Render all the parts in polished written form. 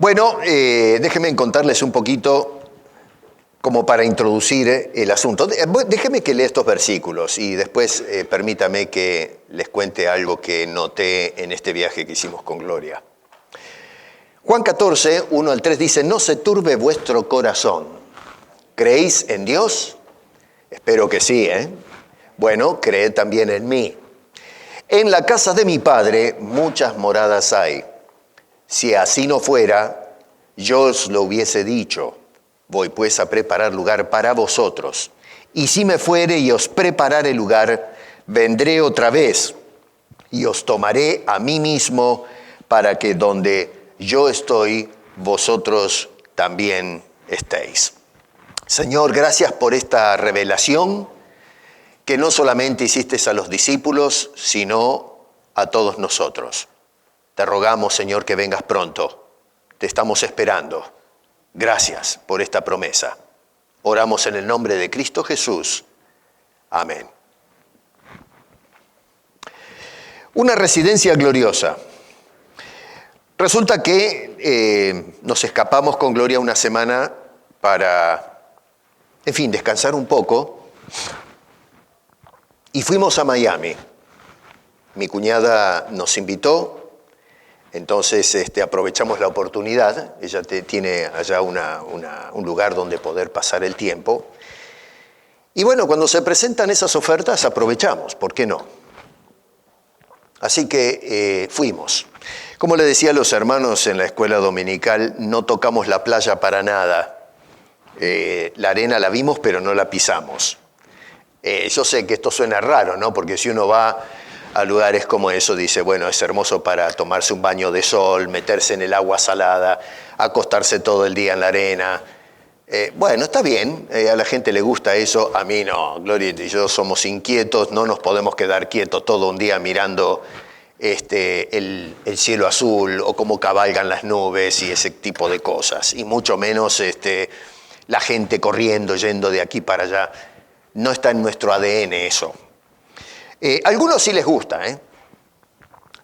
Bueno, déjenme contarles un poquito como para introducir el asunto. Déjenme que lea estos versículos y después permítame que les cuente algo que noté en este viaje que hicimos con Gloria. Juan 14, 1 al 3 dice: no se turbe vuestro corazón. ¿Creéis en Dios? Espero que sí, ¿eh? Bueno, creed también en mí. En la casa de mi Padre muchas moradas hay. Si así no fuera, yo os lo hubiese dicho. Voy pues a preparar lugar para vosotros. Y si me fuere y os preparare lugar, vendré otra vez y os tomaré a mí mismo, para que donde yo estoy, vosotros también estéis. Señor, gracias por esta revelación que no solamente hiciste a los discípulos, sino a todos nosotros. Te rogamos, Señor, que vengas pronto. Te estamos esperando. Gracias por esta promesa. Oramos en el nombre de Cristo Jesús. Amén. Una residencia gloriosa. Resulta que nos escapamos con Gloria una semana para, descansar un poco. Y fuimos a Miami. Mi cuñada nos invitó. Entonces aprovechamos la oportunidad. Ella tiene allá un lugar donde poder pasar el tiempo. Y bueno, cuando se presentan esas ofertas, aprovechamos, ¿por qué no? Así que fuimos. Como le decía a los hermanos en la escuela dominical, no tocamos la playa para nada. La arena la vimos, pero no la pisamos. Yo sé que esto suena raro, ¿no? Porque si uno va a lugares como eso, dice, bueno, es hermoso para tomarse un baño de sol, meterse en el agua salada, acostarse todo el día en la arena. Bueno, está bien, a la gente le gusta eso, a mí no. Gloria y yo somos inquietos, no nos podemos quedar quietos todo un día mirando el cielo azul o cómo cabalgan las nubes y ese tipo de cosas. Y mucho menos la gente corriendo, yendo de aquí para allá. No está en nuestro ADN eso. A algunos sí les gusta, ¿eh?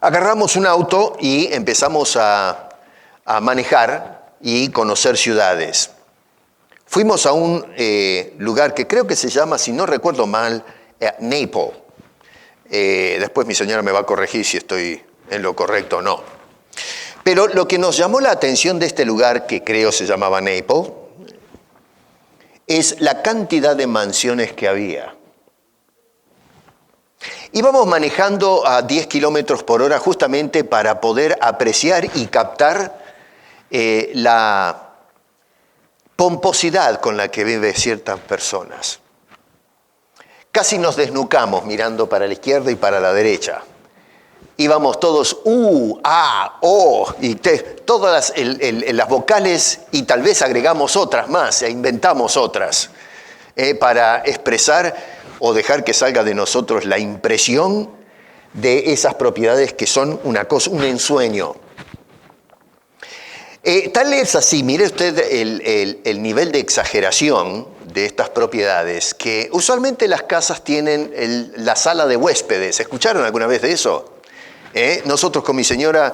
Agarramos un auto y empezamos a manejar y conocer ciudades. Fuimos a un lugar que creo que se llama, si no recuerdo mal, Naples. Después mi señora me va a corregir si estoy en lo correcto o no. Pero lo que nos llamó la atención de este lugar, que creo se llamaba Naples, es la cantidad de mansiones que había. Íbamos manejando a 10 kilómetros por hora justamente para poder apreciar y captar la pomposidad con la que viven ciertas personas. Casi nos desnucamos mirando para la izquierda y para la derecha. Íbamos todos y todas las vocales, y tal vez agregamos otras más e inventamos otras para expresar o dejar que salga de nosotros la impresión de esas propiedades que son una cosa, un ensueño. Tal es así, mire usted el nivel de exageración de estas propiedades, que usualmente las casas tienen la sala de huéspedes. ¿Escucharon alguna vez de eso? Nosotros con mi señora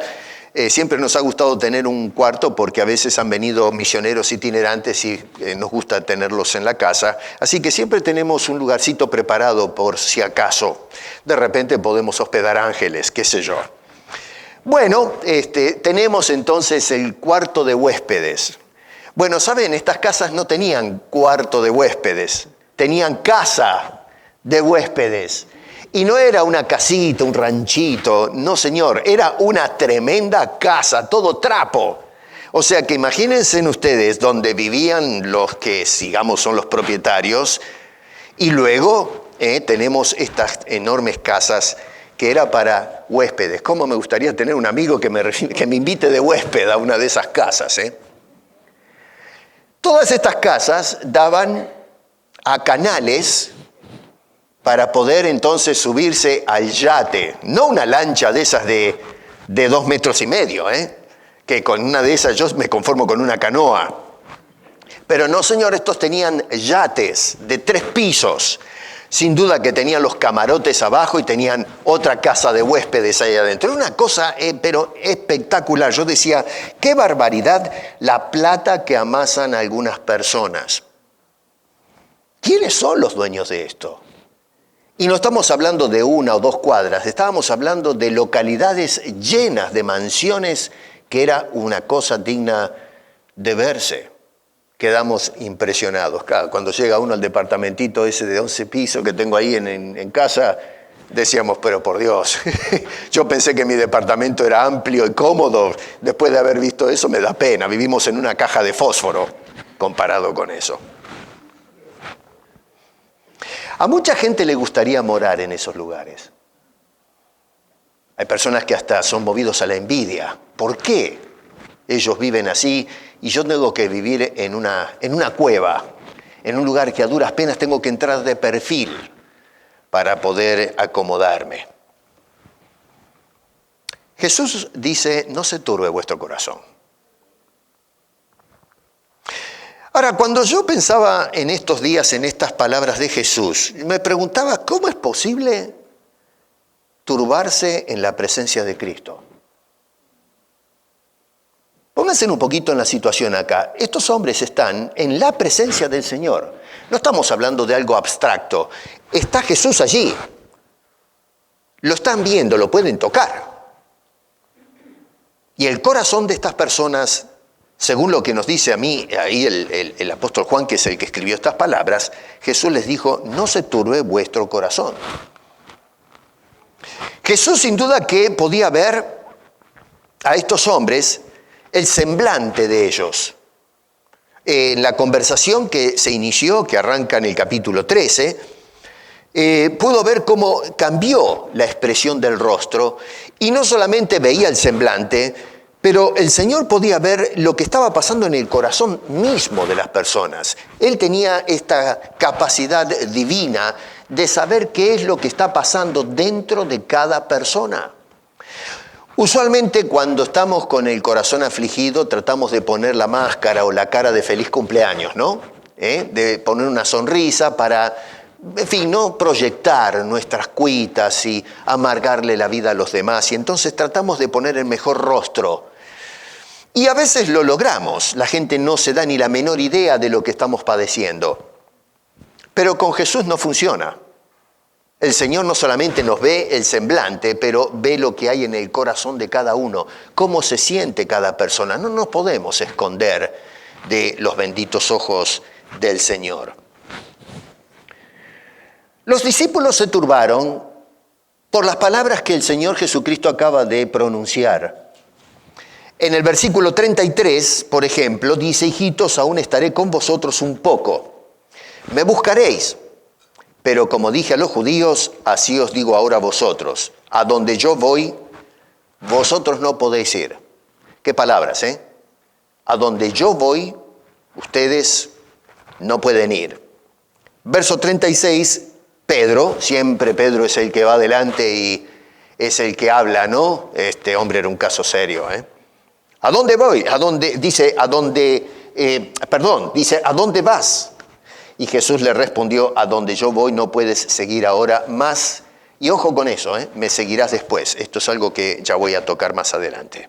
siempre nos ha gustado tener un cuarto porque a veces han venido misioneros itinerantes y nos gusta tenerlos en la casa. Así que siempre tenemos un lugarcito preparado por si acaso. De repente podemos hospedar ángeles, qué sé yo. Bueno, tenemos entonces el cuarto de huéspedes. Bueno, ¿saben? Estas casas no tenían cuarto de huéspedes, tenían casa de huéspedes. Y no era una casita, un ranchito, no señor, era una tremenda casa, todo trapo. O sea que imagínense ustedes donde vivían los que, digamos, son los propietarios, y luego tenemos estas enormes casas que era para huéspedes. ¿Cómo me gustaría tener un amigo que me invite de huésped a una de esas casas, eh? Todas estas casas daban a canales para poder entonces subirse al yate. No una lancha de esas de 2,5 metros, que con una de esas yo me conformo con una canoa. Pero no, señor, estos tenían yates de 3 pisos. Sin duda que tenían los camarotes abajo y tenían otra casa de huéspedes ahí adentro. Era una cosa, pero espectacular. Yo decía, qué barbaridad la plata que amasan algunas personas. ¿Quiénes son los dueños de esto? Y no estamos hablando de 1 o 2 cuadras, estábamos hablando de localidades llenas de mansiones que era una cosa digna de verse. Quedamos impresionados. Claro, cuando llega uno al departamentito ese de 11 pisos que tengo ahí en casa, decíamos, pero por Dios, yo pensé que mi departamento era amplio y cómodo. Después de haber visto eso me da pena. Vivimos en una caja de fósforo comparado con eso. A mucha gente le gustaría morar en esos lugares. Hay personas que hasta son movidos a la envidia. ¿Por qué ellos viven así y yo tengo que vivir en una cueva, en un lugar que a duras penas tengo que entrar de perfil para poder acomodarme? Jesús dice, no se turbe vuestro corazón. Ahora, cuando yo pensaba en estos días, en estas palabras de Jesús, me preguntaba, ¿cómo es posible turbarse en la presencia de Cristo? Pónganse un poquito en la situación acá. Estos hombres están en la presencia del Señor. No estamos hablando de algo abstracto. Está Jesús allí. Lo están viendo, lo pueden tocar. Y el corazón de estas personas, según lo que nos dice a mí, ahí el apóstol Juan, que es el que escribió estas palabras, Jesús les dijo, no se turbe vuestro corazón. Jesús sin duda que podía ver a estos hombres el semblante de ellos. En la conversación que se inició, que arranca en el capítulo 13, pudo ver cómo cambió la expresión del rostro y no solamente veía el semblante, pero el Señor podía ver lo que estaba pasando en el corazón mismo de las personas. Él tenía esta capacidad divina de saber qué es lo que está pasando dentro de cada persona. Usualmente cuando estamos con el corazón afligido tratamos de poner la máscara o la cara de feliz cumpleaños, ¿no? De poner una sonrisa para, en fin, no proyectar nuestras cuitas y amargarle la vida a los demás. Y entonces tratamos de poner el mejor rostro. Y a veces lo logramos. La gente no se da ni la menor idea de lo que estamos padeciendo. Pero con Jesús no funciona. El Señor no solamente nos ve el semblante, pero ve lo que hay en el corazón de cada uno, cómo se siente cada persona. No nos podemos esconder de los benditos ojos del Señor. Los discípulos se turbaron por las palabras que el Señor Jesucristo acaba de pronunciar. En el versículo 33, por ejemplo, dice, hijitos, aún estaré con vosotros un poco. Me buscaréis. Pero como dije a los judíos, así os digo ahora a vosotros. A donde yo voy, vosotros no podéis ir. ¿Qué palabras, eh? A donde yo voy, ustedes no pueden ir. Verso 36, Pedro, siempre Pedro es el que va adelante y es el que habla, ¿no? Este hombre era un caso serio, ¿eh? ¿A dónde voy? Dice, ¿a dónde vas? Y Jesús le respondió, a donde yo voy no puedes seguir ahora más. Y ojo con eso, me seguirás después. Esto es algo que ya voy a tocar más adelante.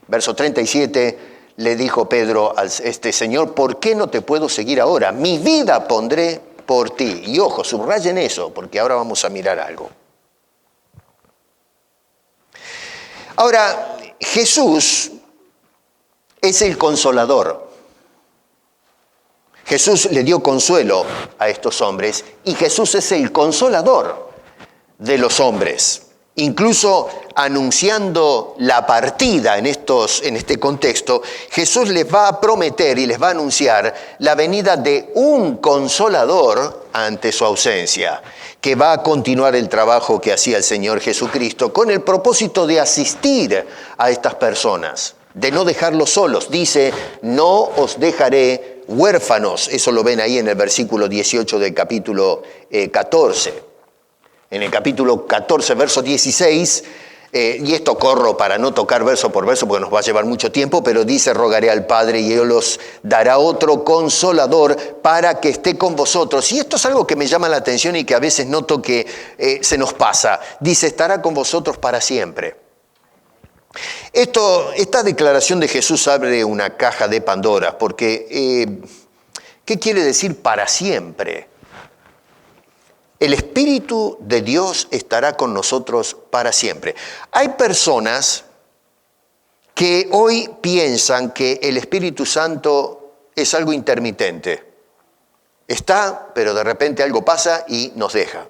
Verso 37, le dijo Pedro al Señor, ¿por qué no te puedo seguir ahora? Mi vida pondré por ti. Y ojo, subrayen eso, porque ahora vamos a mirar algo. Ahora, Jesús es el consolador. Jesús le dio consuelo a estos hombres y Jesús es el consolador de los hombres. Incluso anunciando la partida en este contexto, Jesús les va a prometer y les va a anunciar la venida de un consolador ante su ausencia, que va a continuar el trabajo que hacía el Señor Jesucristo con el propósito de asistir a estas personas, de no dejarlos solos. Dice, no os dejaré huérfanos. Eso lo ven ahí en el versículo 18 del capítulo 14. En el capítulo 14, verso 16, y esto corro para no tocar verso por verso porque nos va a llevar mucho tiempo, pero dice, rogaré al Padre y Él os dará otro consolador para que esté con vosotros. Y esto es algo que me llama la atención y que a veces noto que se nos pasa. Dice, estará con vosotros para siempre. Esta declaración de Jesús abre una caja de Pandora, porque ¿qué quiere decir para siempre? El Espíritu de Dios estará con nosotros para siempre. Hay personas que hoy piensan que el Espíritu Santo es algo intermitente. Está, pero de repente algo pasa y nos deja.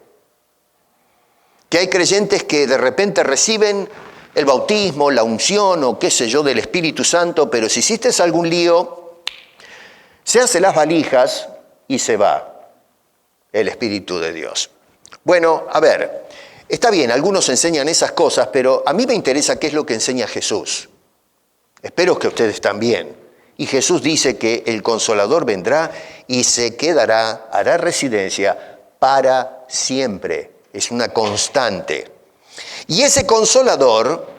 Que hay creyentes que de repente reciben el bautismo, la unción o qué sé yo del Espíritu Santo, pero si hiciste algún lío, se hace las valijas y se va el Espíritu de Dios. Bueno, a ver, está bien, algunos enseñan esas cosas, pero a mí me interesa qué es lo que enseña Jesús. Espero que ustedes también. Y Jesús dice que el Consolador vendrá y se quedará, hará residencia para siempre. Es una constante. Y ese Consolador,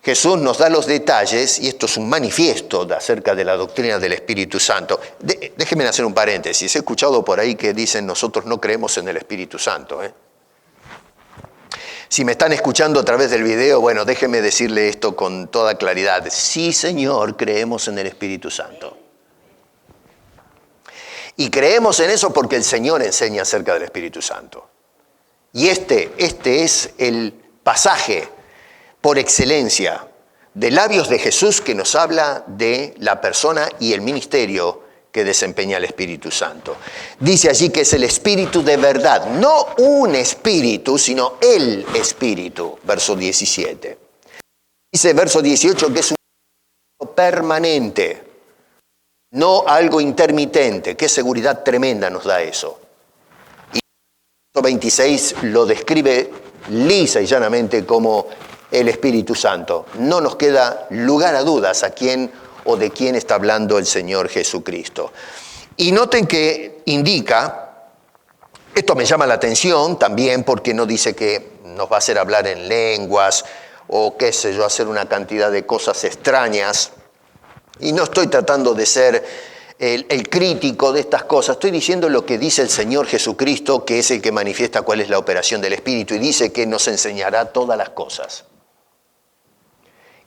Jesús nos da los detalles, y esto es un manifiesto acerca de la doctrina del Espíritu Santo. Déjenme hacer un paréntesis. He escuchado por ahí que dicen nosotros no creemos en el Espíritu Santo. Si me están escuchando a través del video, bueno, déjenme decirle esto con toda claridad. Sí, Señor, creemos en el Espíritu Santo. Y creemos en eso porque el Señor enseña acerca del Espíritu Santo. Y este es el pasaje por excelencia de labios de Jesús que nos habla de la persona y el ministerio que desempeña el Espíritu Santo. Dice allí que es el Espíritu de verdad, no un espíritu, sino el Espíritu, verso 17. Dice verso 18 que es un espíritu permanente, no algo intermitente. Qué seguridad tremenda nos da eso. Y verso 26 lo describe lisa y llanamente como el Espíritu Santo. No nos queda lugar a dudas a quién o de quién está hablando el Señor Jesucristo. Y noten que indica, esto me llama la atención también porque no dice que nos va a hacer hablar en lenguas o qué sé yo, hacer una cantidad de cosas extrañas. Y no estoy tratando de ser el crítico de estas cosas, estoy diciendo lo que dice el Señor Jesucristo, que es el que manifiesta cuál es la operación del Espíritu, y dice que nos enseñará todas las cosas.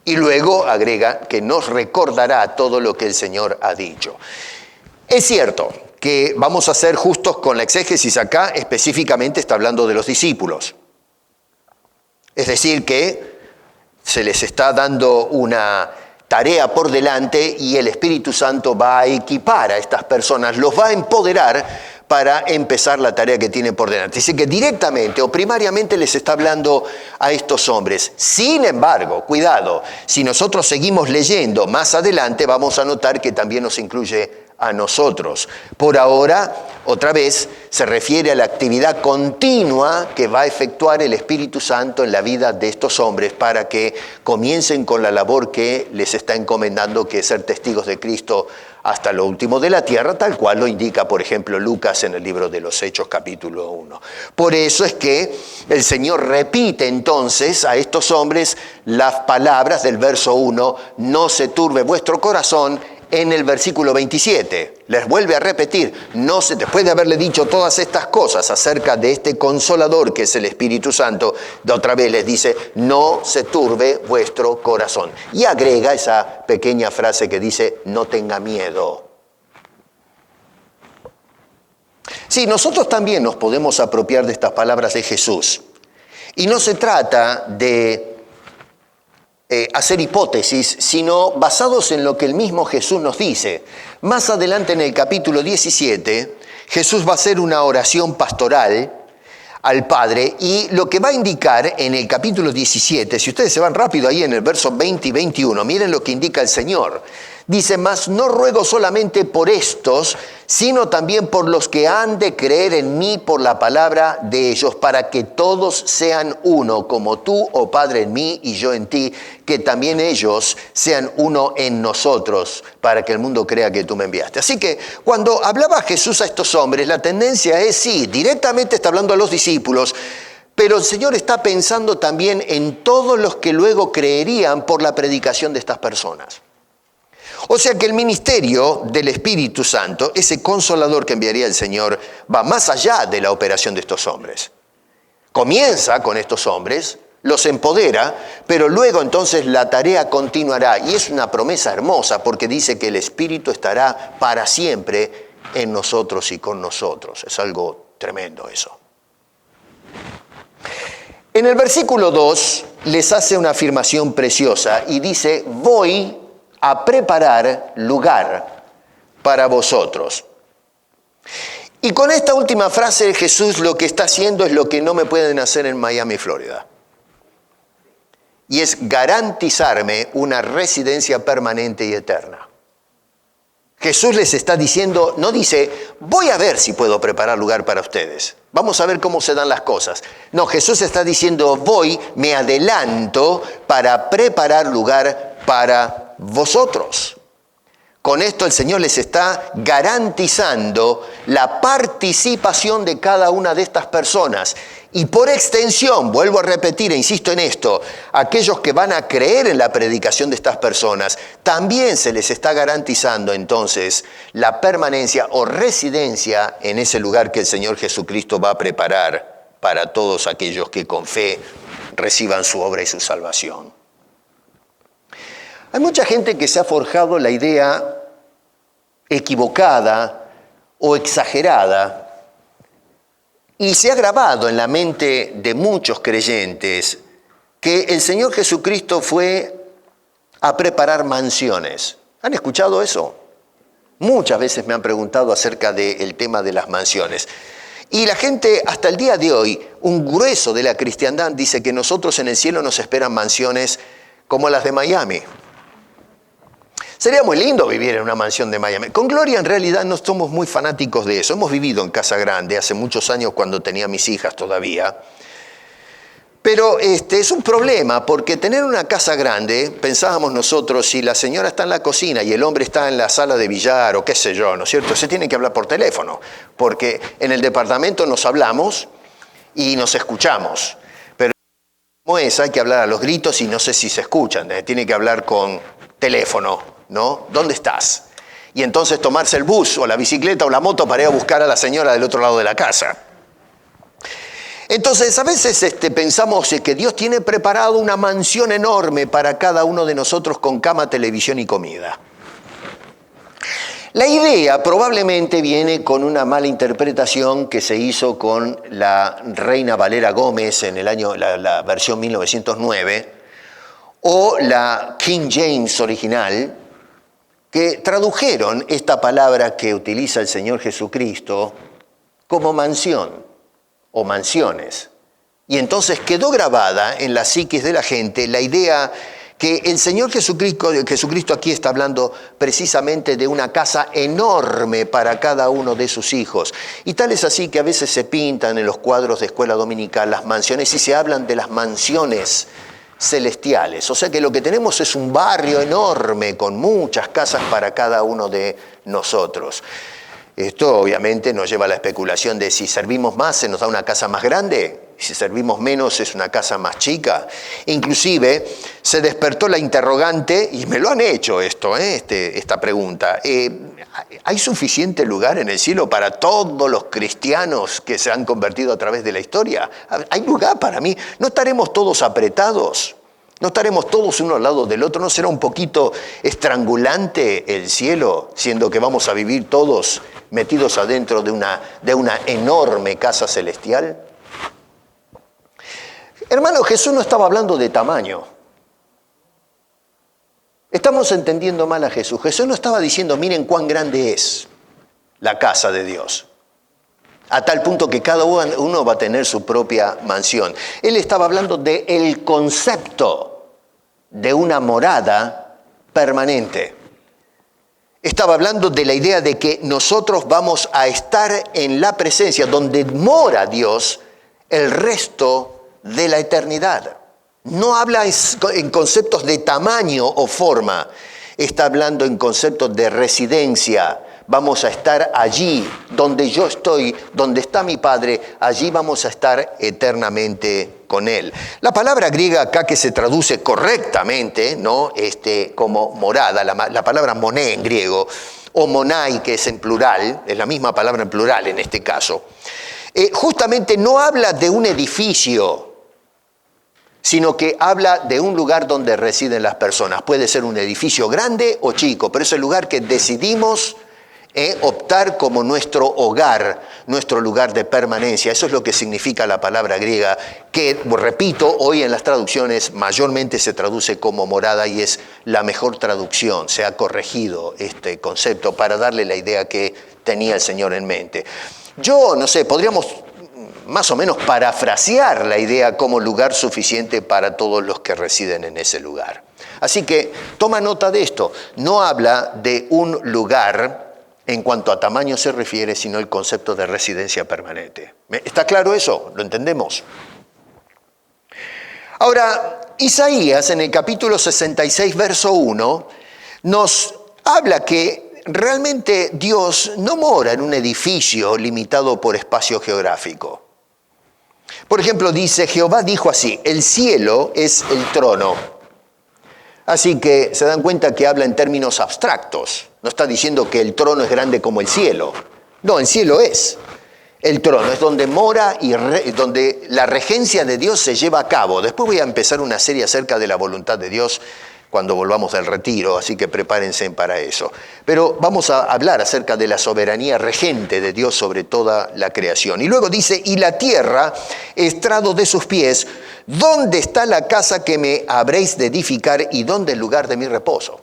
Y luego agrega que nos recordará todo lo que el Señor ha dicho. Es cierto que vamos a ser justos con la exégesis acá, específicamente está hablando de los discípulos. Es decir, que se les está dando una tarea por delante y el Espíritu Santo va a equipar a estas personas, los va a empoderar para empezar la tarea que tienen por delante. Dice que directamente o primariamente les está hablando a estos hombres. Sin embargo, cuidado, si nosotros seguimos leyendo más adelante, vamos a notar que también nos incluye a nosotros. Por ahora, otra vez, se refiere a la actividad continua que va a efectuar el Espíritu Santo en la vida de estos hombres para que comiencen con la labor que les está encomendando, que es ser testigos de Cristo hasta lo último de la tierra, tal cual lo indica, por ejemplo, Lucas en el libro de los Hechos, capítulo 1. Por eso es que el Señor repite entonces a estos hombres las palabras del verso 1, no se turbe vuestro corazón, en el versículo 27. Les vuelve a repetir, después de haberle dicho todas estas cosas acerca de este Consolador que es el Espíritu Santo, de otra vez les dice, no se turbe vuestro corazón. Y agrega esa pequeña frase que dice, no tenga miedo. Sí, nosotros también nos podemos apropiar de estas palabras de Jesús. Y no se trata de hacer hipótesis, sino basados en lo que el mismo Jesús nos dice. Más adelante en el capítulo 17, Jesús va a hacer una oración pastoral al Padre, y lo que va a indicar en el capítulo 17, si ustedes se van rápido ahí en el verso 20 y 21, miren lo que indica el Señor. Dice, mas no ruego solamente por estos, sino también por los que han de creer en mí por la palabra de ellos, para que todos sean uno, como tú, oh Padre, en mí y yo en ti, que también ellos sean uno en nosotros, para que el mundo crea que tú me enviaste. Así que cuando hablaba Jesús a estos hombres, la tendencia es, sí, directamente está hablando a los discípulos, pero el Señor está pensando también en todos los que luego creerían por la predicación de estas personas. O sea que el ministerio del Espíritu Santo, ese consolador que enviaría el Señor, va más allá de la operación de estos hombres. Comienza con estos hombres, los empodera, pero luego entonces la tarea continuará. Y es una promesa hermosa porque dice que el Espíritu estará para siempre en nosotros y con nosotros. Es algo tremendo eso. En el versículo 2 les hace una afirmación preciosa y dice, voy a preparar lugar para vosotros. Y con esta última frase Jesús lo que está haciendo es lo que no me pueden hacer en Miami, Florida. Y es garantizarme una residencia permanente y eterna. Jesús les está diciendo, no dice, voy a ver si puedo preparar lugar para ustedes. Vamos a ver cómo se dan las cosas. No, Jesús está diciendo, me adelanto para preparar lugar para vosotros. Con esto el Señor les está garantizando la participación de cada una de estas personas. Y por extensión, vuelvo a repetir e insisto en esto, aquellos que van a creer en la predicación de estas personas, también se les está garantizando entonces la permanencia o residencia en ese lugar que el Señor Jesucristo va a preparar para todos aquellos que con fe reciban su obra y su salvación. Hay mucha gente que se ha forjado la idea equivocada o exagerada y se ha grabado en la mente de muchos creyentes que el Señor Jesucristo fue a preparar mansiones. ¿Han escuchado eso? Muchas veces me han preguntado acerca del tema de las mansiones. Y la gente, hasta el día de hoy, un grueso de la cristiandad dice que nosotros en el cielo nos esperan mansiones como las de Miami. Sería muy lindo vivir en una mansión de Miami. Con Gloria en realidad no somos muy fanáticos de eso. Hemos vivido en Casa Grande hace muchos años cuando tenía mis hijas todavía. Pero es un problema porque tener una casa grande, pensábamos nosotros, si la señora está en la cocina y el hombre está en la sala de billar o qué sé yo, ¿no es cierto? Se tiene que hablar por teléfono porque en el departamento nos hablamos y nos escuchamos. Pero como es, hay que hablar a los gritos y no sé si se escuchan. Tiene que hablar con teléfono. ¿No? ¿Dónde estás? Y entonces tomarse el bus o la bicicleta o la moto para ir a buscar a la señora del otro lado de la casa. Entonces, a veces pensamos que Dios tiene preparado una mansión enorme para cada uno de nosotros con cama, televisión y comida. La idea probablemente viene con una mala interpretación que se hizo con la Reina Valera Gómez en el año, la versión 1909, o la King James original, que tradujeron esta palabra que utiliza el Señor Jesucristo como mansión o mansiones. Y entonces quedó grabada en la psiquis de la gente la idea que el Señor Jesucristo aquí está hablando precisamente de una casa enorme para cada uno de sus hijos. Y tal es así que a veces se pintan en los cuadros de escuela dominical las mansiones y se hablan de las mansiones celestiales. O sea que lo que tenemos es un barrio enorme con muchas casas para cada uno de nosotros. Esto obviamente nos lleva a la especulación de si servimos más se nos da una casa más grande, si servimos menos es una casa más chica. Inclusive se despertó la interrogante, y me lo han hecho esta pregunta, ¿hay suficiente lugar en el cielo para todos los cristianos que se han convertido a través de la historia? ¿Hay lugar para mí? ¿No estaremos todos apretados? ¿No estaremos todos uno al lado del otro? ¿No será un poquito estrangulante el cielo, siendo que vamos a vivir todos metidos adentro de una enorme casa celestial? Hermano, Jesús no estaba hablando de tamaño. Estamos entendiendo mal a Jesús. Jesús no estaba diciendo, miren cuán grande es la casa de Dios. a tal punto que cada uno va a tener su propia mansión. Él estaba hablando del concepto de una morada permanente. Estaba hablando de la idea de que nosotros vamos a estar en la presencia donde mora Dios el resto de la eternidad. No habla en conceptos de tamaño o forma, está hablando en conceptos de residencia. Vamos a estar allí donde yo estoy, donde está mi Padre, allí vamos a estar eternamente con Él. La palabra griega acá que se traduce correctamente, ¿no? Como morada, la palabra moné en griego, o monai, que es en plural, es la misma palabra en plural en este caso, justamente no habla de un edificio, sino que habla de un lugar donde residen las personas. Puede ser un edificio grande o chico, pero es el lugar que decidimos optar como nuestro hogar, nuestro lugar de permanencia. Eso es lo que significa la palabra griega, que, repito, hoy en las traducciones mayormente se traduce como morada y es la mejor traducción. Se ha corregido este concepto para darle la idea que tenía el Señor en mente. Yo, no sé, podríamos más o menos parafrasear la idea como lugar suficiente para todos los que residen en ese lugar. Así que toma nota de esto. No habla de un lugar en cuanto a tamaño se refiere, sino el concepto de residencia permanente. ¿Está claro eso? ¿Lo entendemos? Ahora, Isaías en el capítulo 66, verso 1, nos habla que realmente Dios no mora en un edificio limitado por espacio geográfico. Por ejemplo, dice, Jehová dijo así, el cielo es el trono. Así que se dan cuenta que habla en términos abstractos. No está diciendo que el trono es grande como el cielo. No, el cielo es. El trono es donde mora y donde la regencia de Dios se lleva a cabo. Después voy a empezar una serie acerca de la voluntad de Dios cuando volvamos del retiro, así que prepárense para eso. Pero vamos a hablar acerca de la soberanía regente de Dios sobre toda la creación. Y luego dice, y la tierra, estrado de sus pies, ¿dónde está la casa que me habréis de edificar y dónde el lugar de mi reposo?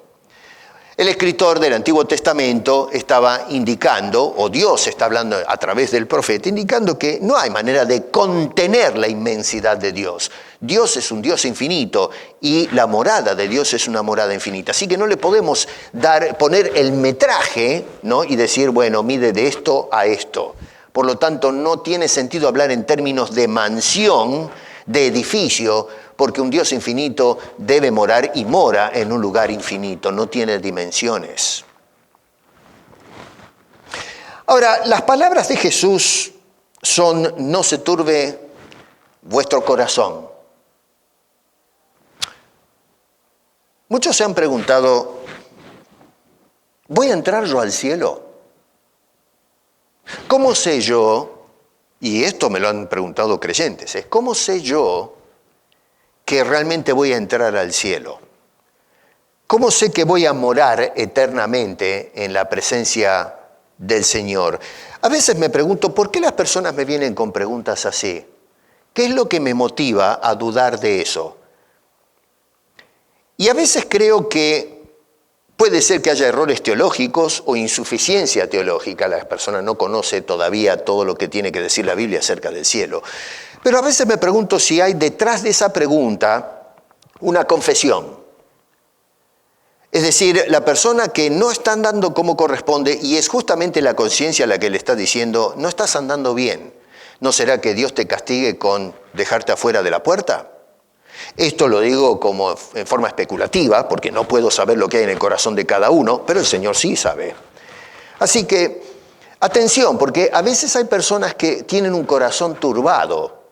El escritor del Antiguo Testamento estaba indicando, o Dios está hablando a través del profeta, indicando que no hay manera de contener la inmensidad de Dios. Dios es un Dios infinito y la morada de Dios es una morada infinita. Así que no le podemos poner el metraje, ¿no? Y decir, bueno, mide de esto a esto. Por lo tanto, no tiene sentido hablar en términos de mansión, de edificio, porque un Dios infinito debe morar y mora en un lugar infinito, no tiene dimensiones. Ahora, las palabras de Jesús son, no se turbe vuestro corazón. Muchos se han preguntado, ¿voy a entrar yo al cielo? ¿Cómo sé yo, y esto me lo han preguntado creyentes, ¿cómo sé yo que realmente voy a entrar al cielo? ¿Cómo sé que voy a morar eternamente en la presencia del Señor? A veces me pregunto, ¿por qué las personas me vienen con preguntas así? ¿Qué es lo que me motiva a dudar de eso? Y a veces creo que puede ser que haya errores teológicos o insuficiencia teológica. La persona no conoce todavía todo lo que tiene que decir la Biblia acerca del cielo. Pero a veces me pregunto si hay detrás de esa pregunta una confesión. Es decir, la persona que no está andando como corresponde y es justamente la conciencia la que le está diciendo, no estás andando bien. ¿No será que Dios te castigue con dejarte afuera de la puerta? Esto lo digo como en forma especulativa, porque no puedo saber lo que hay en el corazón de cada uno, pero el Señor sí sabe. Así que, atención, porque a veces hay personas que tienen un corazón turbado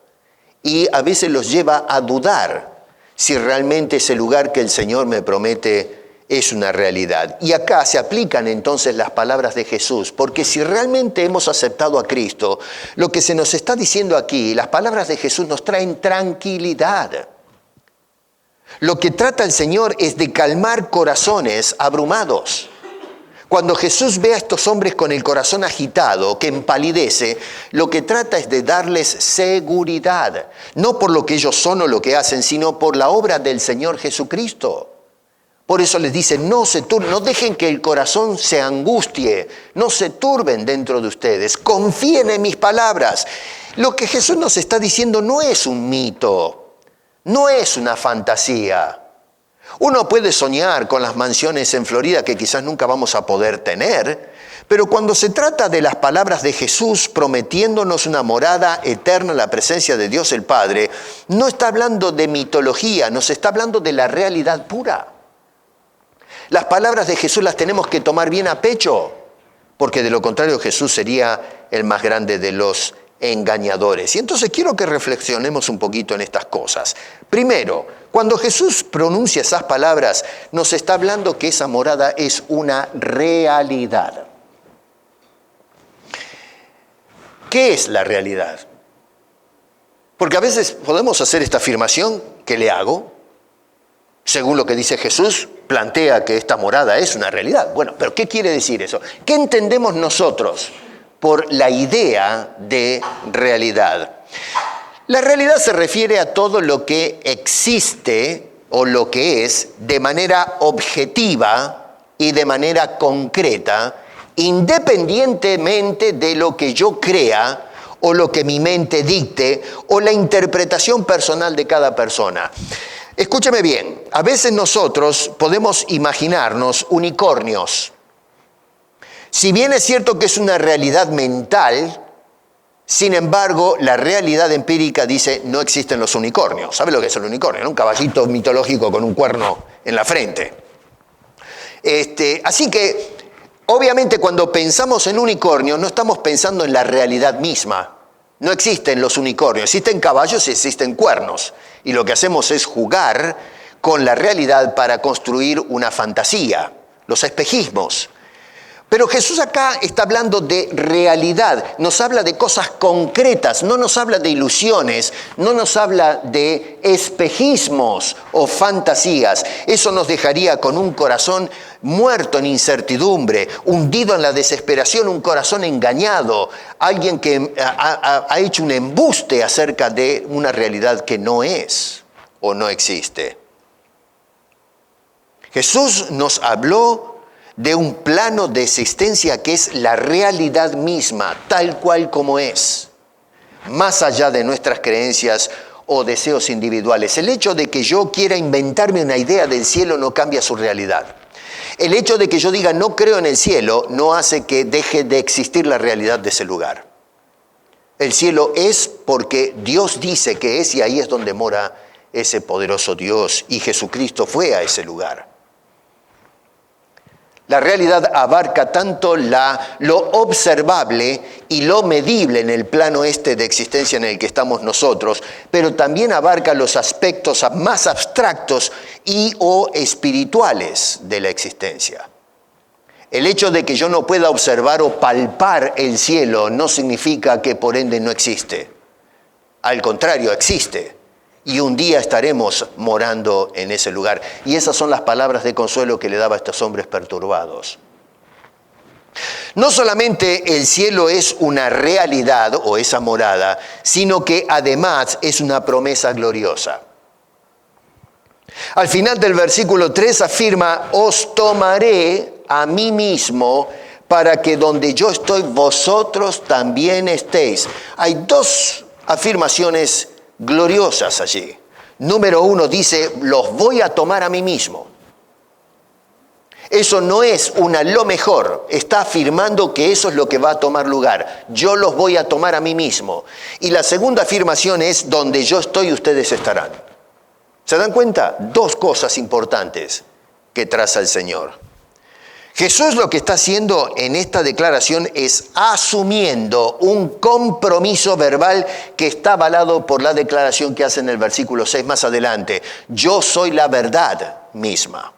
y a veces los lleva a dudar si realmente ese lugar que el Señor me promete es una realidad. Y acá se aplican entonces las palabras de Jesús, porque si realmente hemos aceptado a Cristo, lo que se nos está diciendo aquí, las palabras de Jesús nos traen tranquilidad. Lo que trata el Señor es de calmar corazones abrumados. Cuando Jesús ve a estos hombres con el corazón agitado, que empalidece, lo que trata es de darles seguridad, no por lo que ellos son o lo que hacen, sino por la obra del Señor Jesucristo. Por eso les dice, no se turben, no dejen que el corazón se angustie, no se turben dentro de ustedes, confíen en mis palabras. Lo que Jesús nos está diciendo no es un mito, no es una fantasía. Uno puede soñar con las mansiones en Florida que quizás nunca vamos a poder tener, pero cuando se trata de las palabras de Jesús prometiéndonos una morada eterna en la presencia de Dios el Padre, no está hablando de mitología, nos está hablando de la realidad pura. Las palabras de Jesús las tenemos que tomar bien a pecho, porque de lo contrario Jesús sería el más grande de los engañadores. Y entonces quiero que reflexionemos un poquito en estas cosas. Primero, cuando Jesús pronuncia esas palabras, nos está hablando que esa morada es una realidad. ¿Qué es la realidad? Porque a veces podemos hacer esta afirmación que le hago. Según lo que dice Jesús, plantea que esta morada es una realidad. Bueno, pero ¿qué quiere decir eso? ¿Qué entendemos nosotros por la idea de realidad? La realidad se refiere a todo lo que existe o lo que es de manera objetiva y de manera concreta, independientemente de lo que yo crea o lo que mi mente dicte o la interpretación personal de cada persona. Escúcheme bien, a veces nosotros podemos imaginarnos unicornios. Si bien es cierto que es una realidad mental, sin embargo, la realidad empírica dice no existen los unicornios. ¿Sabe lo que es el unicornio? ¿No? Un caballito mitológico con un cuerno en la frente. Así que, obviamente, cuando pensamos en unicornio, no estamos pensando en la realidad misma. No existen los unicornios, existen caballos y existen cuernos. Y lo que hacemos es jugar con la realidad para construir una fantasía, los espejismos. Pero Jesús acá está hablando de realidad, nos habla de cosas concretas, no nos habla de ilusiones, no nos habla de espejismos o fantasías. Eso nos dejaría con un corazón muerto en incertidumbre, hundido en la desesperación, un corazón engañado, alguien que ha hecho un embuste acerca de una realidad que no es o no existe. Jesús nos habló de un plano de existencia que es la realidad misma, tal cual como es, más allá de nuestras creencias o deseos individuales. El hecho de que yo quiera inventarme una idea del cielo no cambia su realidad. El hecho de que yo diga no creo en el cielo no hace que deje de existir la realidad de ese lugar. El cielo es porque Dios dice que es y ahí es donde mora ese poderoso Dios y Jesucristo fue a ese lugar. La realidad abarca tanto lo observable y lo medible en el plano este de existencia en el que estamos nosotros, pero también abarca los aspectos más abstractos y o espirituales de la existencia. El hecho de que yo no pueda observar o palpar el cielo no significa que por ende no existe. Al contrario, existe. Y un día estaremos morando en ese lugar. Y esas son las palabras de consuelo que le daba a estos hombres perturbados. No solamente el cielo es una realidad o esa morada, sino que además es una promesa gloriosa. Al final del versículo 3 afirma, os tomaré a mí mismo para que donde yo estoy vosotros también estéis. Hay dos afirmaciones gloriosas allí. Número 1 dice, los voy a tomar a mí mismo. Eso no es una lo mejor, está afirmando que eso es lo que va a tomar lugar. Yo los voy a tomar a mí mismo. Y la segunda afirmación es, donde yo estoy, ustedes estarán. ¿Se dan cuenta? Dos cosas importantes que traza el Señor. Jesús lo que está haciendo en esta declaración es asumiendo un compromiso verbal que está avalado por la declaración que hace en el versículo 6 más adelante. Yo soy la verdad misma,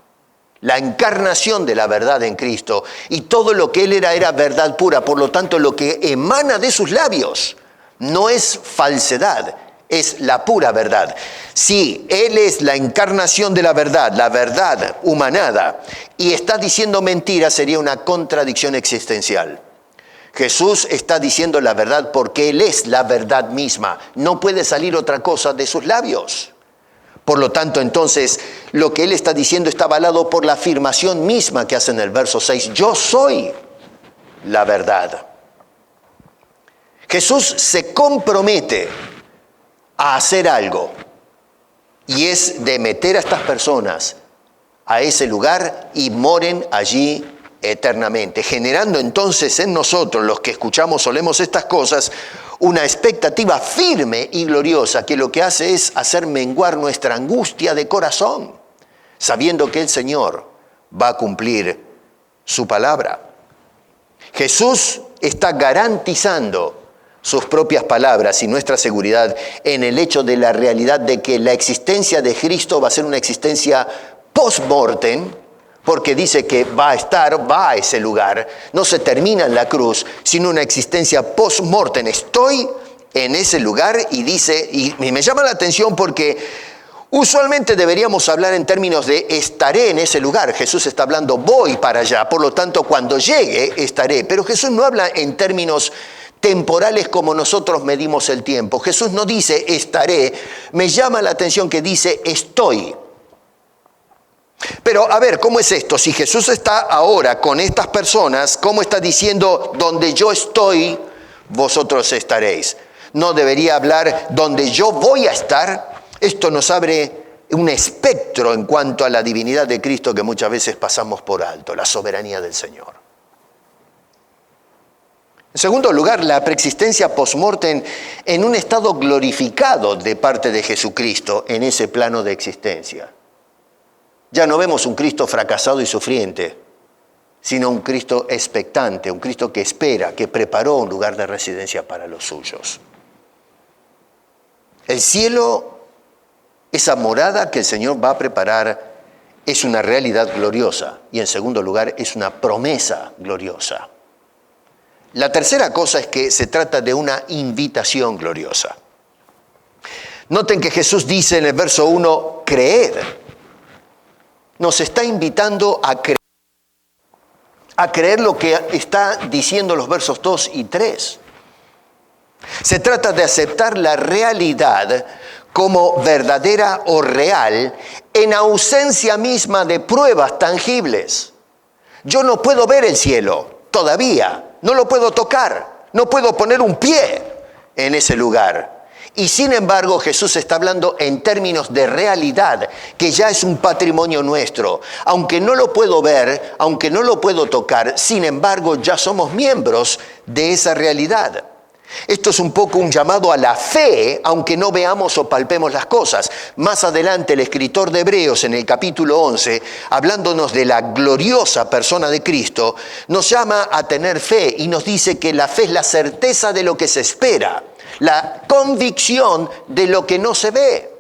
la encarnación de la verdad en Cristo, y todo lo que Él era verdad pura. Por lo tanto, lo que emana de sus labios no es falsedad, es la pura verdad. Sí, Él es la encarnación de la verdad humanada, y está diciendo mentira sería una contradicción existencial. Jesús está diciendo la verdad porque Él es la verdad misma. No puede salir otra cosa de sus labios. Por lo tanto, entonces, lo que él está diciendo está avalado por la afirmación misma que hace en el verso 6. Yo soy la verdad. Jesús se compromete a hacer algo, y es de meter a estas personas a ese lugar y moren allí eternamente, generando entonces en nosotros, los que escuchamos o leemos estas cosas, una expectativa firme y gloriosa que lo que hace es hacer menguar nuestra angustia de corazón, sabiendo que el Señor va a cumplir su palabra. Jesús está garantizando sus propias palabras y nuestra seguridad en el hecho de la realidad de que la existencia de Cristo va a ser una existencia post-mortem, porque dice que va a ese lugar, no se termina en la cruz, sino una existencia post-mortem. Estoy en ese lugar y dice, y me llama la atención porque usualmente deberíamos hablar en términos de estaré en ese lugar. Jesús está hablando voy para allá, por lo tanto cuando llegue estaré, pero Jesús no habla en términos temporales como nosotros medimos el tiempo. Jesús no dice estaré, me llama la atención que dice estoy. Pero a ver, ¿cómo es esto? Si Jesús está ahora con estas personas, ¿cómo está diciendo donde yo estoy, vosotros estaréis? No debería hablar donde yo voy a estar. Esto nos abre un espectro en cuanto a la divinidad de Cristo que muchas veces pasamos por alto, la soberanía del Señor. En segundo lugar, la preexistencia post-mortem en un estado glorificado de parte de Jesucristo en ese plano de existencia. Ya no vemos un Cristo fracasado y sufriente, sino un Cristo expectante, un Cristo que espera, que preparó un lugar de residencia para los suyos. El cielo, esa morada que el Señor va a preparar, es una realidad gloriosa y en segundo lugar es una promesa gloriosa. La tercera cosa es que se trata de una invitación gloriosa. Noten que Jesús dice en el verso 1, creed. Nos está invitando a creer lo que está diciendo los versos 2 y 3. Se trata de aceptar la realidad como verdadera o real en ausencia misma de pruebas tangibles. Yo no puedo ver el cielo todavía, no lo puedo tocar, no puedo poner un pie en ese lugar. Y sin embargo, Jesús está hablando en términos de realidad, que ya es un patrimonio nuestro. Aunque no lo puedo ver, aunque no lo puedo tocar, sin embargo, ya somos miembros de esa realidad. Esto es un poco un llamado a la fe, aunque no veamos o palpemos las cosas. Más adelante, el escritor de Hebreos, en el capítulo 11, hablándonos de la gloriosa persona de Cristo, nos llama a tener fe y nos dice que la fe es la certeza de lo que se espera, la convicción de lo que no se ve.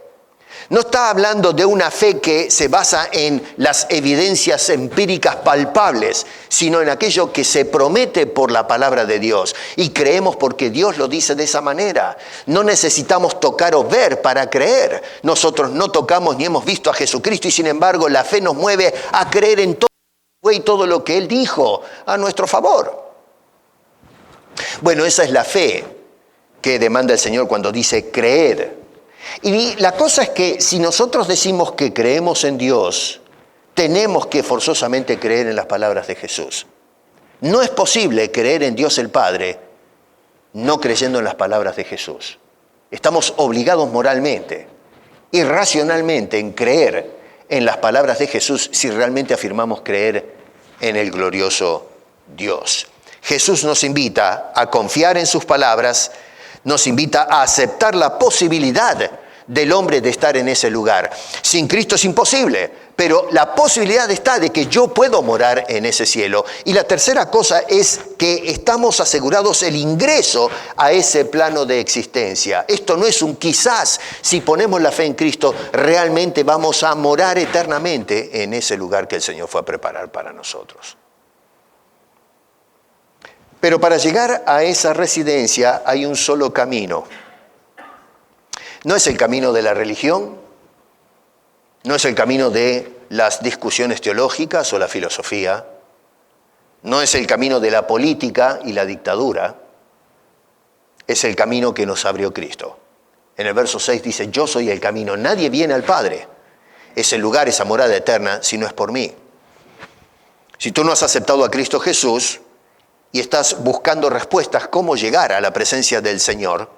No está hablando de una fe que se basa en las evidencias empíricas palpables, sino en aquello que se promete por la palabra de Dios. Y creemos porque Dios lo dice de esa manera. No necesitamos tocar o ver para creer. Nosotros no tocamos ni hemos visto a Jesucristo y sin embargo la fe nos mueve a creer en todo lo que Él dijo a nuestro favor. Bueno, esa es la fe que demanda el Señor cuando dice creed. Y la cosa es que si nosotros decimos que creemos en Dios, tenemos que forzosamente creer en las palabras de Jesús. No es posible creer en Dios el Padre no creyendo en las palabras de Jesús. Estamos obligados moralmente y racionalmente en creer en las palabras de Jesús si realmente afirmamos creer en el glorioso Dios. Jesús nos invita a confiar en sus palabras, nos invita a aceptar la posibilidad del hombre de estar en ese lugar. Sin Cristo es imposible, pero la posibilidad está de que yo puedo morar en ese cielo. Y la tercera cosa es que estamos asegurados el ingreso a ese plano de existencia. Esto no es un quizás. Si ponemos la fe en Cristo, realmente vamos a morar eternamente en ese lugar que el Señor fue a preparar para nosotros. Pero para llegar a esa residencia hay un solo camino. No es el camino de la religión, no es el camino de las discusiones teológicas o la filosofía, no es el camino de la política y la dictadura, es el camino que nos abrió Cristo. En el verso 6 dice, yo soy el camino, nadie viene al Padre. Ese lugar, esa morada eterna, si no es por mí. Si tú no has aceptado a Cristo Jesús y estás buscando respuestas, cómo llegar a la presencia del Señor,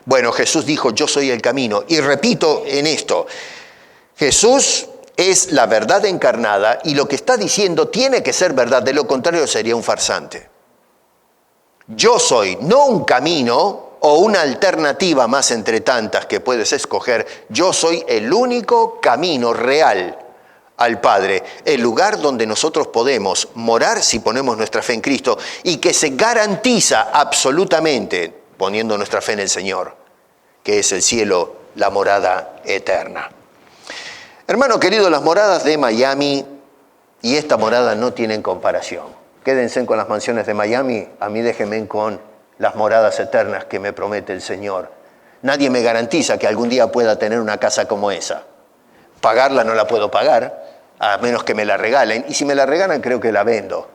bueno, Jesús dijo, yo soy el camino. Y repito en esto, Jesús es la verdad encarnada y lo que está diciendo tiene que ser verdad, de lo contrario sería un farsante. Yo soy, no un camino o una alternativa más entre tantas que puedes escoger, yo soy el único camino real al Padre, el lugar donde nosotros podemos morar si ponemos nuestra fe en Cristo y que se garantiza absolutamente poniendo nuestra fe en el Señor, que es el cielo, la morada eterna. Hermano querido, las moradas de Miami y esta morada no tienen comparación. Quédense con las mansiones de Miami, a mí déjenme con las moradas eternas que me promete el Señor. Nadie me garantiza que algún día pueda tener una casa como esa. Pagarla no la puedo pagar, a menos que me la regalen. Y si me la regalan, creo que la vendo.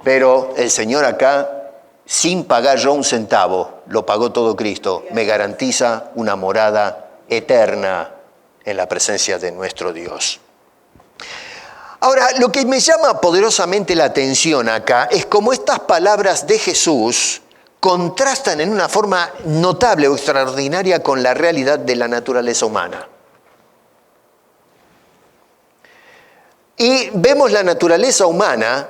Pero el Señor acá, sin pagar yo un centavo, lo pagó todo Cristo, me garantiza una morada eterna en la presencia de nuestro Dios. Ahora, lo que me llama poderosamente la atención acá es cómo estas palabras de Jesús contrastan en una forma notable o extraordinaria con la realidad de la naturaleza humana. Y vemos la naturaleza humana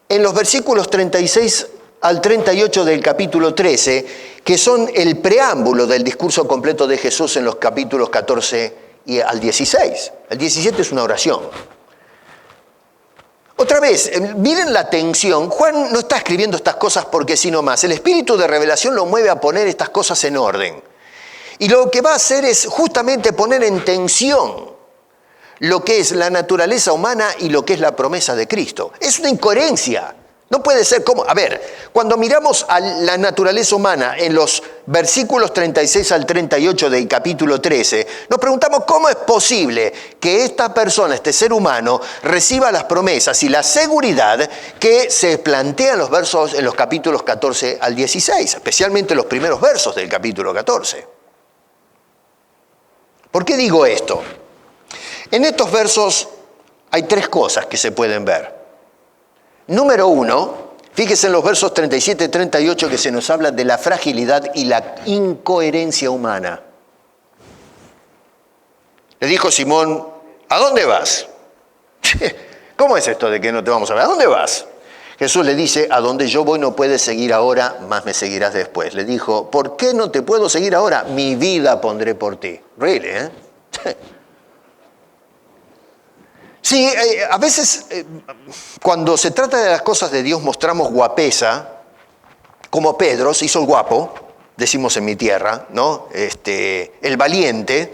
en los versículos 36 al 38 del capítulo 13, que son el preámbulo del discurso completo de Jesús en los capítulos 14 y al 16. El 17 es una oración. Otra vez, miren la tensión. Juan no está escribiendo estas cosas porque sí nomás. El espíritu de revelación lo mueve a poner estas cosas en orden. Y lo que va a hacer es justamente poner en tensión lo que es la naturaleza humana y lo que es la promesa de Cristo. Es una incoherencia. No puede ser como... A ver, cuando miramos a la naturaleza humana en los versículos 36 al 38 del capítulo 13, nos preguntamos cómo es posible que esta persona, este ser humano, reciba las promesas y la seguridad que se plantean los versos en los capítulos 14 al 16, especialmente los primeros versos del capítulo 14. ¿Por qué digo esto? En estos versos hay tres cosas que se pueden ver. Número uno, fíjese en los versos 37 y 38 que se nos habla de la fragilidad y la incoherencia humana. Le dijo Simón, ¿a dónde vas? ¿Cómo es esto de que no te vamos a ver? ¿A dónde vas? Jesús le dice, a donde yo voy no puedes seguir ahora, más me seguirás después. Le dijo, ¿por qué no te puedo seguir ahora? Mi vida pondré por ti. Really, ¿eh? Sí, a veces cuando se trata de las cosas de Dios mostramos guapeza, como Pedro se hizo el guapo, decimos en mi tierra, ¿no? El valiente,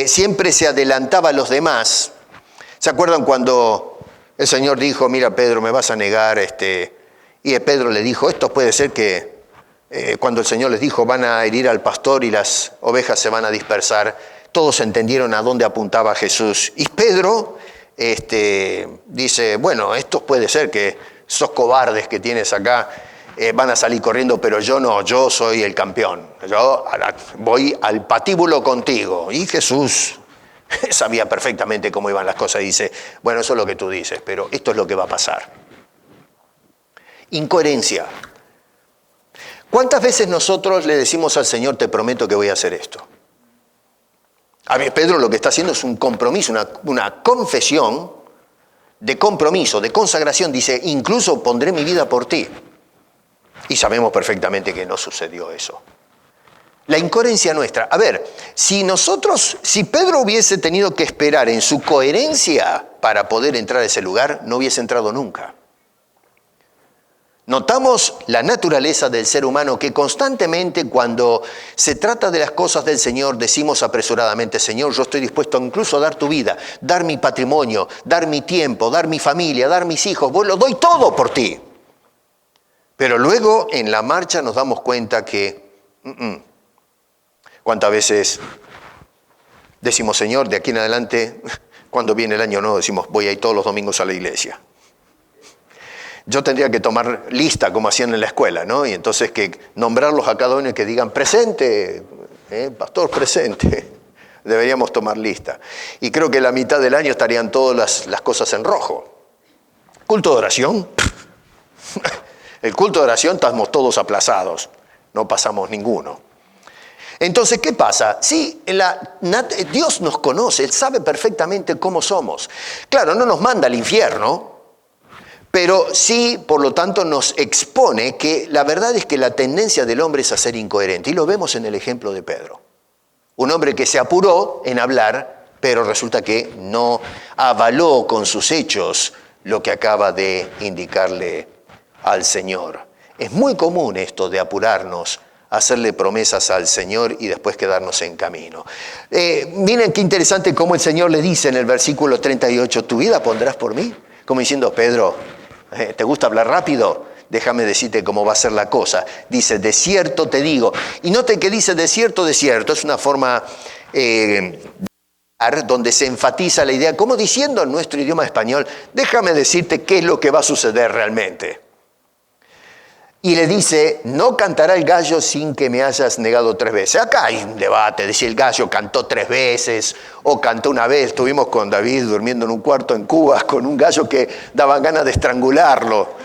siempre se adelantaba a los demás. ¿Se acuerdan cuando el Señor dijo, mira Pedro, me vas a negar? Y Pedro le dijo, esto puede ser que cuando el Señor les dijo, van a herir al pastor y las ovejas se van a dispersar, todos entendieron a dónde apuntaba Jesús. Y Pedro dice, bueno, esto puede ser que esos cobardes que tienes acá van a salir corriendo, pero yo no, yo soy el campeón. Yo voy al patíbulo contigo. Y Jesús sabía perfectamente cómo iban las cosas y dice, bueno, eso es lo que tú dices, pero esto es lo que va a pasar. Incoherencia. ¿Cuántas veces nosotros le decimos al Señor, te prometo que voy a hacer esto? A ver, Pedro lo que está haciendo es un compromiso, una confesión de compromiso, de consagración. Dice, incluso pondré mi vida por ti. Y sabemos perfectamente que no sucedió eso. La incoherencia nuestra. A ver, si Pedro hubiese tenido que esperar en su coherencia para poder entrar a ese lugar, no hubiese entrado nunca. Notamos la naturaleza del ser humano que constantemente cuando se trata de las cosas del Señor decimos apresuradamente, Señor, yo estoy dispuesto incluso a dar tu vida, dar mi patrimonio, dar mi tiempo, dar mi familia, dar mis hijos, lo doy todo por ti. Pero luego en la marcha nos damos cuenta que, ¿cuántas veces decimos, Señor, de aquí en adelante, cuando viene el año nuevo, decimos, voy a ir todos los domingos a la iglesia? Yo tendría que tomar lista como hacían en la escuela, ¿no? Y entonces que nombrarlos a cada uno y que digan presente, pastor presente. Deberíamos tomar lista. Y creo que la mitad del año estarían todas las cosas en rojo. Culto de oración. El culto de oración estamos todos aplazados. No pasamos ninguno. Entonces, ¿qué pasa? Sí, Dios nos conoce, Él sabe perfectamente cómo somos. Claro, no nos manda al infierno, pero sí, por lo tanto, nos expone que la verdad es que la tendencia del hombre es a ser incoherente. Y lo vemos en el ejemplo de Pedro. Un hombre que se apuró en hablar, pero resulta que no avaló con sus hechos lo que acaba de indicarle al Señor. Es muy común esto de apurarnos, hacerle promesas al Señor y después quedarnos en camino. Miren qué interesante cómo el Señor le dice en el versículo 38, ¿tu vida pondrás por mí? Como diciendo, Pedro, ¿te gusta hablar rápido? Déjame decirte cómo va a ser la cosa. Dice, de cierto te digo. Y noten que dice de cierto, es una forma donde se enfatiza la idea, como diciendo en nuestro idioma español, déjame decirte qué es lo que va a suceder realmente. Y le dice, no cantará el gallo sin que me hayas negado 3 veces. Acá hay un debate de si el gallo cantó 3 veces o cantó una vez. Estuvimos con David durmiendo en un cuarto en Cuba con un gallo que daban ganas de estrangularlo,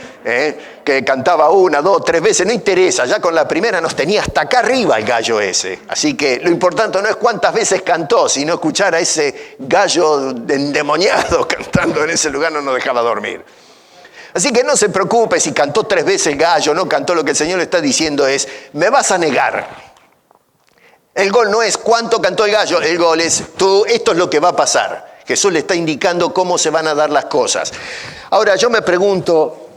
que cantaba 1, 2, 3 veces, no interesa. Ya con la primera nos tenía hasta acá arriba el gallo ese. Así que lo importante no es cuántas veces cantó, sino escuchar a ese gallo endemoniado cantando en ese lugar no nos dejaba dormir. Así que no se preocupe si cantó 3 veces el gallo, no cantó. Lo que el Señor le está diciendo es, me vas a negar. El gol no es cuánto cantó el gallo, el gol es, esto es lo que va a pasar. Jesús le está indicando cómo se van a dar las cosas. Ahora yo me pregunto,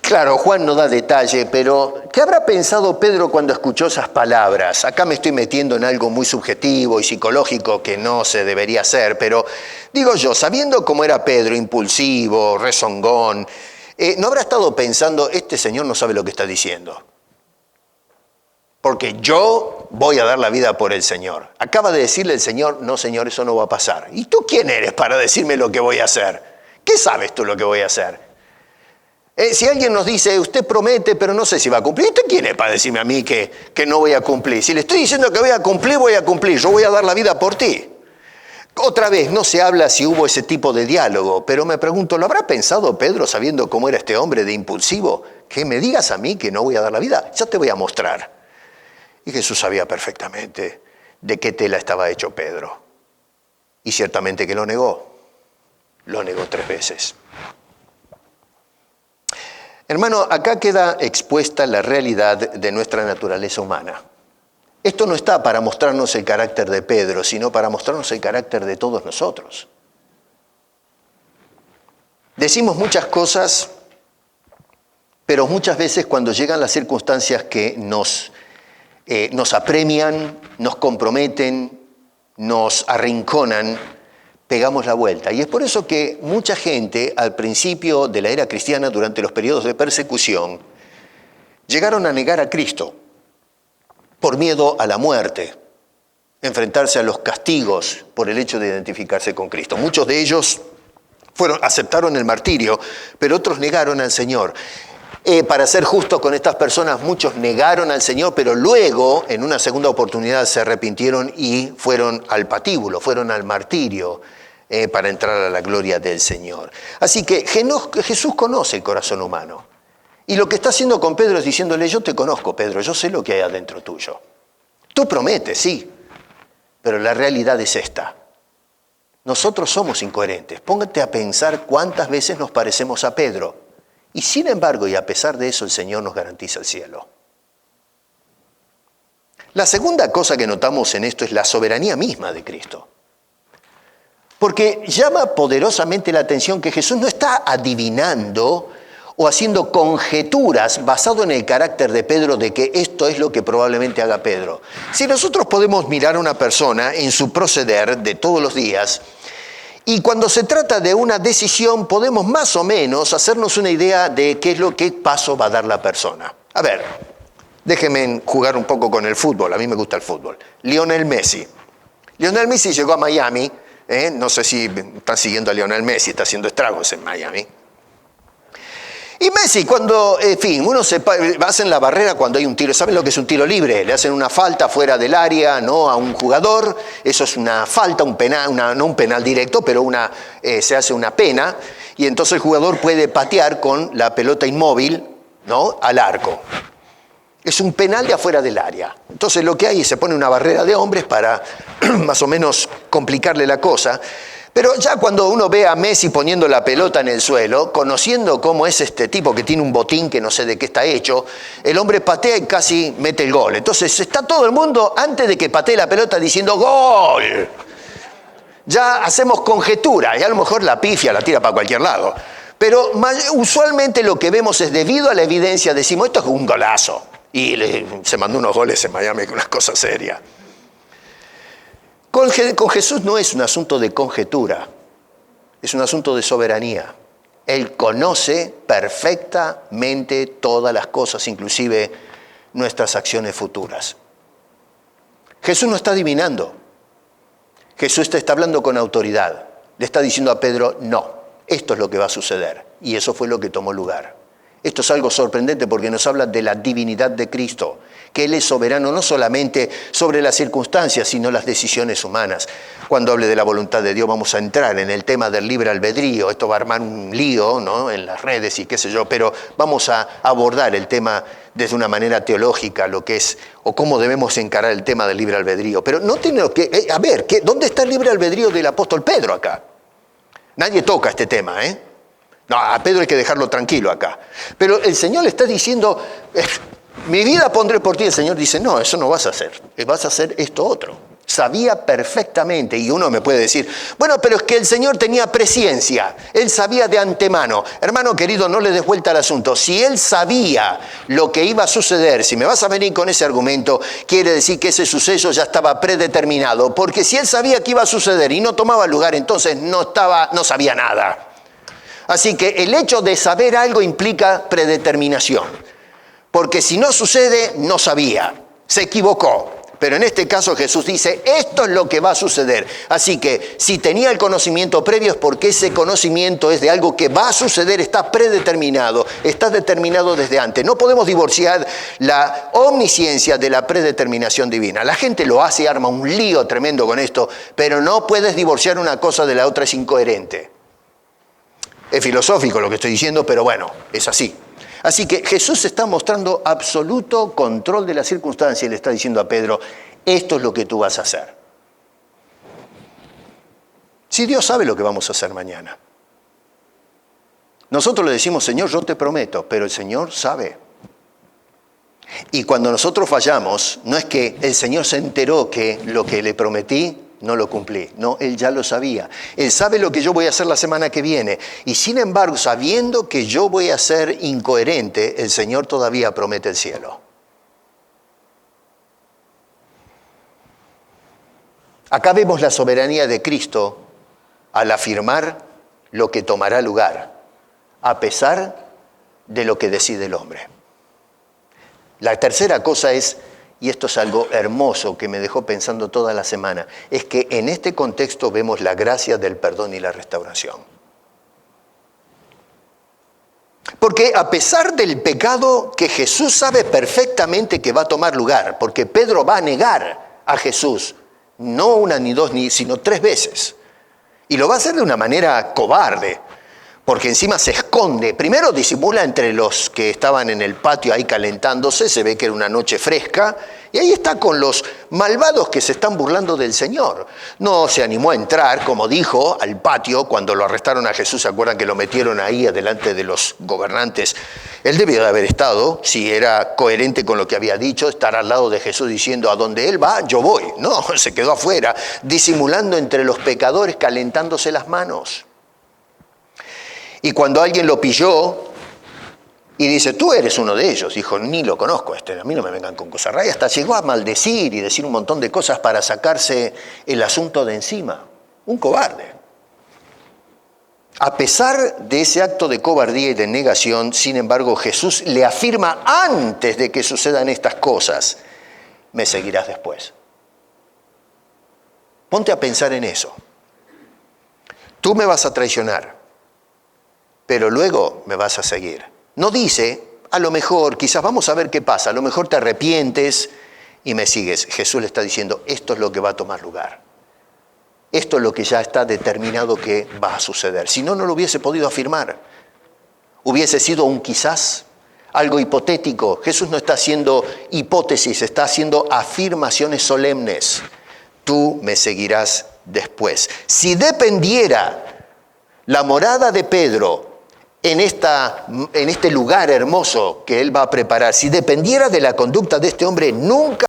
claro, Juan no da detalle, pero ¿qué habrá pensado Pedro cuando escuchó esas palabras? Acá me estoy metiendo en algo muy subjetivo y psicológico que no se debería hacer, pero digo yo, sabiendo cómo era Pedro, impulsivo, rezongón, ¿no habrá estado pensando, este señor no sabe lo que está diciendo? Porque yo voy a dar la vida por el Señor. Acaba de decirle el Señor, no Señor, eso no va a pasar. ¿Y tú quién eres para decirme lo que voy a hacer? ¿Qué sabes tú lo que voy a hacer? Si alguien nos dice, usted promete, pero no sé si va a cumplir, ¿usted quién es para decirme a mí que no voy a cumplir? Si le estoy diciendo que voy a cumplir, yo voy a dar la vida por ti. Otra vez, no se habla si hubo ese tipo de diálogo, pero me pregunto, ¿lo habrá pensado Pedro sabiendo cómo era este hombre de impulsivo? Que me digas a mí que no voy a dar la vida, ya te voy a mostrar. Y Jesús sabía perfectamente de qué tela estaba hecho Pedro. Y ciertamente que lo negó 3 veces. Hermano, acá queda expuesta la realidad de nuestra naturaleza humana. Esto no está para mostrarnos el carácter de Pedro, sino para mostrarnos el carácter de todos nosotros. Decimos muchas cosas, pero muchas veces cuando llegan las circunstancias que nos apremian, nos comprometen, nos arrinconan, pegamos la vuelta. Y es por eso que mucha gente, al principio de la era cristiana, durante los periodos de persecución, llegaron a negar a Cristo por miedo a la muerte, enfrentarse a los castigos por el hecho de identificarse con Cristo. Muchos de ellos aceptaron el martirio, pero otros negaron al Señor. Para ser justos con estas personas, muchos negaron al Señor, pero luego, en una segunda oportunidad, se arrepintieron y fueron al patíbulo, fueron al martirio, para entrar a la gloria del Señor. Así que Jesús conoce el corazón humano. Y lo que está haciendo con Pedro es diciéndole, yo te conozco, Pedro, yo sé lo que hay adentro tuyo. Tú prometes, sí, pero la realidad es esta. Nosotros somos incoherentes. Póngate a pensar cuántas veces nos parecemos a Pedro. Y sin embargo, y a pesar de eso, el Señor nos garantiza el cielo. La segunda cosa que notamos en esto es la soberanía misma de Cristo. Porque llama poderosamente la atención que Jesús no está adivinando o haciendo conjeturas basado en el carácter de Pedro de que esto es lo que probablemente haga Pedro. Si nosotros podemos mirar a una persona en su proceder de todos los días y cuando se trata de una decisión podemos más o menos hacernos una idea de qué paso va a dar la persona. A ver, déjenme jugar un poco con el fútbol, a mí me gusta el fútbol. Lionel Messi. Lionel Messi llegó a Miami. No sé si están siguiendo a Lionel Messi, está haciendo estragos en Miami. Y Messi, cuando, en fin, hacen la barrera cuando hay un tiro. ¿Saben lo que es un tiro libre? Le hacen una falta fuera del área, ¿no?, a un jugador. Eso es una falta, un penal, no un penal directo, pero se hace una pena. Y entonces el jugador puede patear con la pelota inmóvil, ¿no?, al arco. Es un penal de afuera del área. Entonces lo que hay es se pone una barrera de hombres para más o menos complicarle la cosa. Pero ya cuando uno ve a Messi poniendo la pelota en el suelo, conociendo cómo es este tipo que tiene un botín que no sé de qué está hecho, el hombre patea y casi mete el gol. Entonces está todo el mundo, antes de que patee la pelota, diciendo ¡gol! Ya hacemos conjetura y a lo mejor la pifia la tira para cualquier lado. Pero usualmente lo que vemos es, debido a la evidencia, decimos esto es un golazo. Y se mandó unos goles en Miami con unas cosas serias. Con Jesús no es un asunto de conjetura, es un asunto de soberanía. Él conoce perfectamente todas las cosas, inclusive nuestras acciones futuras. Jesús no está adivinando. Jesús te está hablando con autoridad. Le está diciendo a Pedro, no, esto es lo que va a suceder. Y eso fue lo que tomó lugar. Esto es algo sorprendente porque nos habla de la divinidad de Cristo, que Él es soberano no solamente sobre las circunstancias, sino las decisiones humanas. Cuando hable de la voluntad de Dios vamos a entrar en el tema del libre albedrío. Esto va a armar un lío, ¿no?, en las redes y qué sé yo, pero vamos a abordar el tema desde una manera teológica, lo que es, o cómo debemos encarar el tema del libre albedrío. Pero no tiene que, a ver, ¿dónde está el libre albedrío del apóstol Pedro acá? Nadie toca este tema, ¿eh? No, a Pedro hay que dejarlo tranquilo acá. Pero el Señor le está diciendo, mi vida pondré por ti. El Señor dice, no, eso no vas a hacer. Vas a hacer esto otro. Sabía perfectamente, y uno me puede decir, bueno, pero es que el Señor tenía presciencia. Él sabía de antemano. Hermano querido, no le des vuelta al asunto. Si Él sabía lo que iba a suceder, si me vas a venir con ese argumento, quiere decir que ese suceso ya estaba predeterminado. Porque si Él sabía que iba a suceder y no tomaba lugar, entonces no sabía nada. Así que el hecho de saber algo implica predeterminación. Porque si no sucede, no sabía, se equivocó. Pero en este caso Jesús dice, esto es lo que va a suceder. Así que si tenía el conocimiento previo es porque ese conocimiento es de algo que va a suceder, está predeterminado, está determinado desde antes. No podemos divorciar la omnisciencia de la predeterminación divina. La gente lo hace y arma un lío tremendo con esto, pero no puedes divorciar una cosa de la otra, es incoherente. Es filosófico lo que estoy diciendo, pero bueno, es así. Así que Jesús está mostrando absoluto control de las circunstancias y le está diciendo a Pedro, esto es lo que tú vas a hacer. Si Dios sabe lo que vamos a hacer mañana. Nosotros le decimos, Señor, yo te prometo, pero el Señor sabe. Y cuando nosotros fallamos, no es que el Señor se enteró que lo que le prometí no lo cumplí. No, Él ya lo sabía. Él sabe lo que yo voy a hacer la semana que viene. Y sin embargo, sabiendo que yo voy a ser incoherente, el Señor todavía promete el cielo. Acá vemos la soberanía de Cristo al afirmar lo que tomará lugar, a pesar de lo que decide el hombre. La tercera cosa es, y esto es algo hermoso que me dejó pensando toda la semana, es que en este contexto vemos la gracia del perdón y la restauración. Porque a pesar del pecado que Jesús sabe perfectamente que va a tomar lugar, porque Pedro va a negar a Jesús, no una ni dos, sino 3 veces. Y lo va a hacer de una manera cobarde, porque encima se esconde. Primero disimula entre los que estaban en el patio ahí calentándose, se ve que era una noche fresca, y ahí está con los malvados que se están burlando del Señor. No se animó a entrar, como dijo, al patio cuando lo arrestaron a Jesús. ¿Se acuerdan que lo metieron ahí adelante de los gobernantes? Él debía de haber estado, si era coherente con lo que había dicho, estar al lado de Jesús diciendo, a donde Él va, yo voy. No, se quedó afuera, disimulando entre los pecadores, calentándose las manos. Y cuando alguien lo pilló y dice, tú eres uno de ellos, dijo, ni lo conozco a mí no me vengan con cosas raras. Hasta llegó a maldecir y decir un montón de cosas para sacarse el asunto de encima. Un cobarde. A pesar de ese acto de cobardía y de negación, sin embargo, Jesús le afirma antes de que sucedan estas cosas, me seguirás después. Ponte a pensar en eso. Tú me vas a traicionar, pero luego me vas a seguir. No dice, a lo mejor, quizás vamos a ver qué pasa, a lo mejor te arrepientes y me sigues. Jesús le está diciendo, esto es lo que va a tomar lugar. Esto es lo que ya está determinado que va a suceder. Si no, no lo hubiese podido afirmar. Hubiese sido un quizás, algo hipotético. Jesús no está haciendo hipótesis, está haciendo afirmaciones solemnes. Tú me seguirás después. Si dependiera la morada de Pedro en este lugar hermoso que él va a preparar, si dependiera de la conducta de este hombre, nunca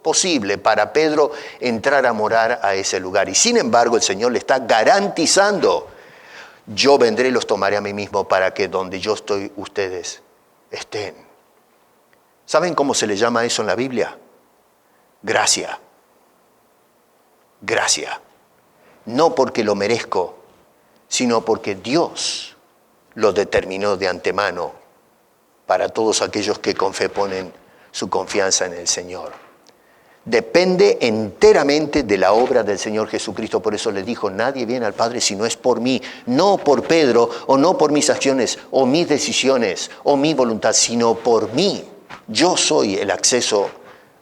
posible para Pedro entrar a morar a ese lugar. Y sin embargo, el Señor le está garantizando, yo vendré y los tomaré a mí mismo para que donde yo estoy, ustedes estén. ¿Saben cómo se le llama eso en la Biblia? Gracia. Gracia. No porque lo merezco, sino porque Dios lo determinó de antemano para todos aquellos que con fe ponen su confianza en el Señor. Depende enteramente de la obra del Señor Jesucristo. Por eso le dijo, nadie viene al Padre si no es por mí, no por Pedro, o no por mis acciones, o mis decisiones, o mi voluntad, sino por mí. Yo soy el acceso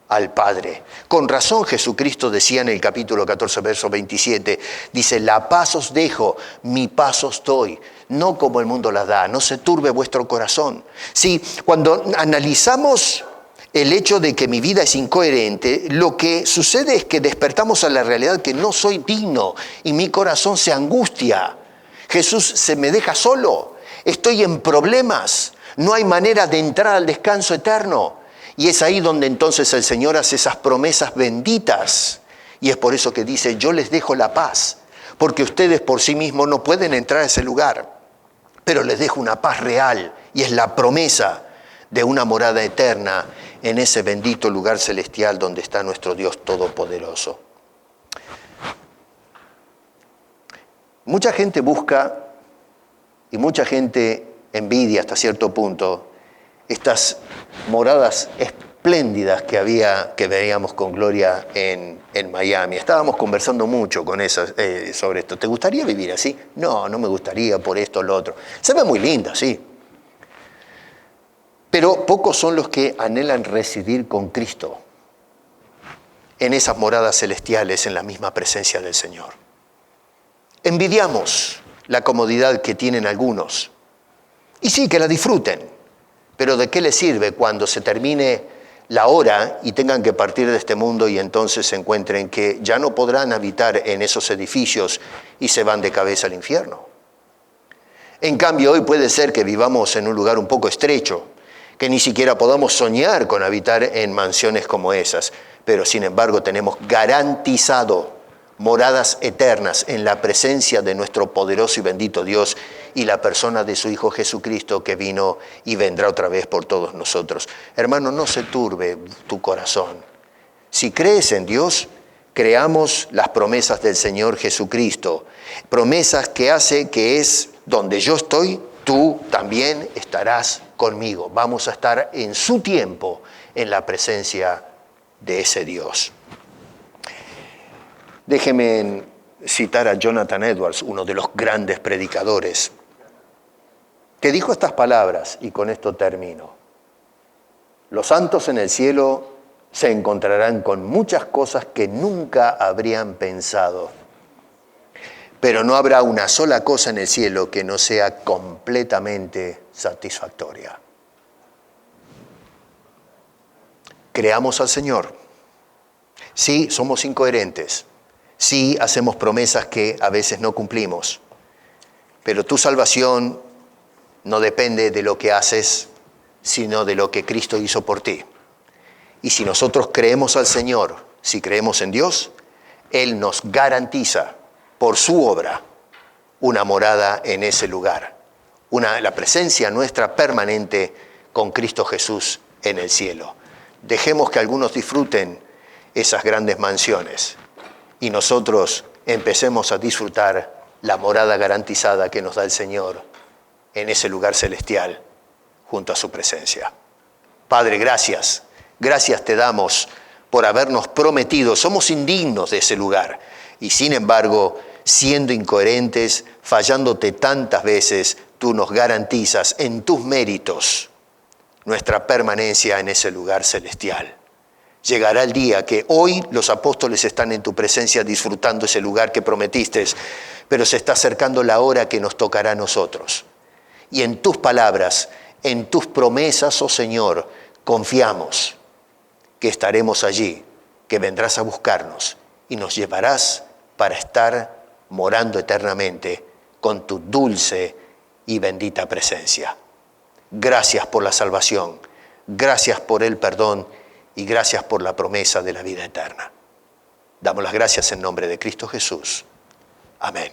al Padre. Con razón Jesucristo decía en el capítulo 14, verso 27, dice, la paz os dejo, mi paz os doy, no como el mundo la da, no se turbe vuestro corazón. Sí, cuando analizamos el hecho de que mi vida es incoherente, lo que sucede es que despertamos a la realidad que no soy digno y mi corazón se angustia. Jesús se me deja solo, estoy en problemas, no hay manera de entrar al descanso eterno. Y es ahí donde entonces el Señor hace esas promesas benditas. Y es por eso que dice, yo les dejo la paz, porque ustedes por sí mismos no pueden entrar a ese lugar, pero les dejo una paz real y es la promesa de una morada eterna en ese bendito lugar celestial donde está nuestro Dios Todopoderoso. Mucha gente busca y mucha gente envidia hasta cierto punto estas moradas espléndidas que veíamos con Gloria en Miami. Estábamos conversando mucho con esas, sobre esto. ¿Te gustaría vivir así? No, no me gustaría por esto o lo otro. Se ve muy linda, sí. Pero pocos son los que anhelan residir con Cristo en esas moradas celestiales, en la misma presencia del Señor. Envidiamos la comodidad que tienen algunos. Y sí, que la disfruten. Pero ¿de qué les sirve cuando se termine la hora y tengan que partir de este mundo y entonces se encuentren que ya no podrán habitar en esos edificios y se van de cabeza al infierno? En cambio, hoy puede ser que vivamos en un lugar un poco estrecho, que ni siquiera podamos soñar con habitar en mansiones como esas, pero sin embargo tenemos garantizado moradas eternas en la presencia de nuestro poderoso y bendito Dios y la persona de su Hijo Jesucristo que vino y vendrá otra vez por todos nosotros. Hermano, no se turbe tu corazón. Si crees en Dios, creamos las promesas del Señor Jesucristo, promesas que hace que es donde yo estoy, tú también estarás conmigo. Vamos a estar en su tiempo en la presencia de ese Dios. Déjeme citar a Jonathan Edwards, uno de los grandes predicadores, que dijo estas palabras, y con esto termino. Los santos en el cielo se encontrarán con muchas cosas que nunca habrían pensado, pero no habrá una sola cosa en el cielo que no sea completamente satisfactoria. Creamos al Señor. Sí, somos incoherentes. Sí, hacemos promesas que a veces no cumplimos. Pero tu salvación no depende de lo que haces, sino de lo que Cristo hizo por ti. Y si nosotros creemos al Señor, si creemos en Dios, Él nos garantiza por su obra una morada en ese lugar, la presencia nuestra permanente con Cristo Jesús en el cielo. Dejemos que algunos disfruten esas grandes mansiones y nosotros empecemos a disfrutar la morada garantizada que nos da el Señor en ese lugar celestial junto a su presencia. Padre, gracias. Gracias te damos por habernos prometido. Somos indignos de ese lugar y sin embargo, siendo incoherentes, fallándote tantas veces, tú nos garantizas en tus méritos nuestra permanencia en ese lugar celestial. Llegará el día que hoy los apóstoles están en tu presencia disfrutando ese lugar que prometiste, pero se está acercando la hora que nos tocará a nosotros. Y en tus palabras, en tus promesas, oh Señor, confiamos que estaremos allí, que vendrás a buscarnos y nos llevarás para estar morando eternamente con tu dulce y bendita presencia. Gracias por la salvación, gracias por el perdón y gracias por la promesa de la vida eterna. Damos las gracias en nombre de Cristo Jesús. Amén.